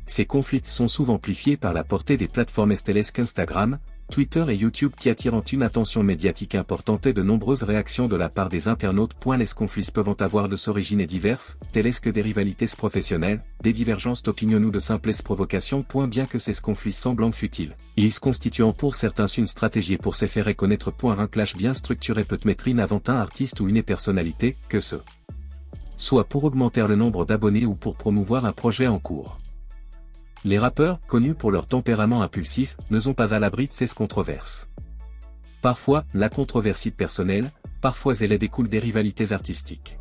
Ces conflits sont souvent amplifiés par la portée des plateformes telles qu'Instagram, Twitter et YouTube qui attirent une attention médiatique importante et de nombreuses réactions de la part des internautes. Les conflits peuvent avoir de origines diverses, telles que des rivalités professionnelles, des divergences d'opinion ou de simples provocations. Bien que ces conflits semblent futiles, ils constituent pour certains une stratégie pour se faire reconnaître. Un clash bien structuré peut mettre en avant un artiste ou une personnalité, que ce soit pour augmenter le nombre d'abonnés ou pour promouvoir un projet en cours. Les rappeurs, connus pour leur tempérament impulsif, ne sont pas à l'abri de ces controverses. Parfois, la controversie personnelle, parfois elle découle des rivalités artistiques.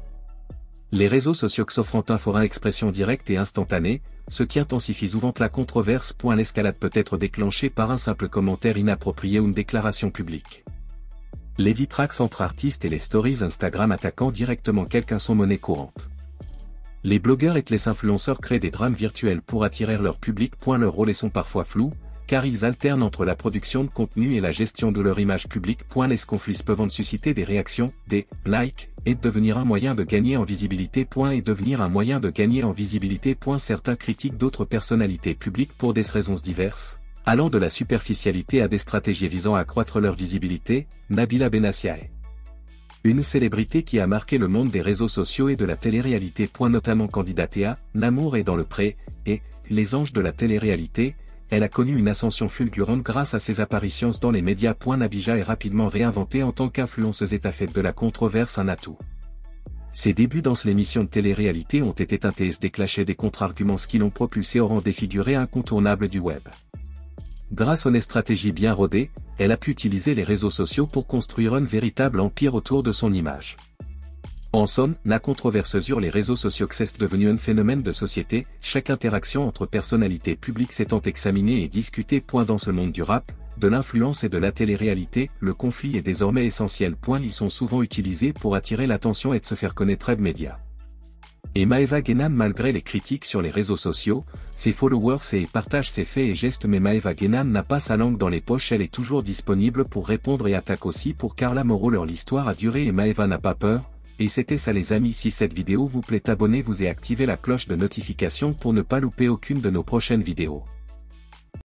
Les réseaux sociaux s'offrent un forum expression directe et instantanée, ce qui intensifie souvent la controverse. L'escalade peut être déclenchée par un simple commentaire inapproprié ou une déclaration publique. Les diss-tracks entre artistes et les stories Instagram attaquant directement quelqu'un sont monnaie courante. Les blogueurs et les influenceurs créent des drames virtuels pour attirer leur public. Leurs rôles sont parfois flous, car ils alternent entre la production de contenu et la gestion de leur image publique. Les conflits peuvent susciter des réactions, des likes, et devenir un moyen de gagner en visibilité. Certains critiquent d'autres personnalités publiques pour des raisons diverses, allant de la superficialité à des stratégies visant à accroître leur visibilité. Nabila Benassia, une célébrité qui a marqué le monde des réseaux sociaux et de la télé-réalité. Notamment candidatée à L'amour est dans le pré et Les anges de la télé-réalité, elle a connu une ascension fulgurante grâce à ses apparitions dans les médias. Nabila est rapidement réinventée en tant qu'influenceuse et a fait de la controverse un atout. Ses débuts dans l'émission de télé-réalité ont été teintés des clashs et des contre-arguments qui l'ont propulsée au rang des figurés incontournables du web. Grâce à une stratégie bien rodée, elle a pu utiliser les réseaux sociaux pour construire un véritable empire autour de son image. En somme, la controverse sur les réseaux sociaux est devenue un phénomène de société, chaque interaction entre personnalités publiques s'étant examinée et discutée. Dans ce monde du rap, de l'influence et de la télé-réalité, le conflit est désormais essentiel. Ils sont souvent utilisés pour attirer l'attention et de se faire connaître des médias. Et Maeva Ghenam, malgré les critiques sur les réseaux sociaux, ses followers et partage ses faits et gestes. Mais Maeva Ghenam n'a pas sa langue dans les poches, elle est toujours disponible pour répondre et attaque aussi pour Carla Moreau. L'histoire a duré et Maeva n'a pas peur. Et c'était ça les amis, si cette vidéo vous plaît, abonnez-vous et activez la cloche de notification pour ne pas louper aucune de nos prochaines vidéos.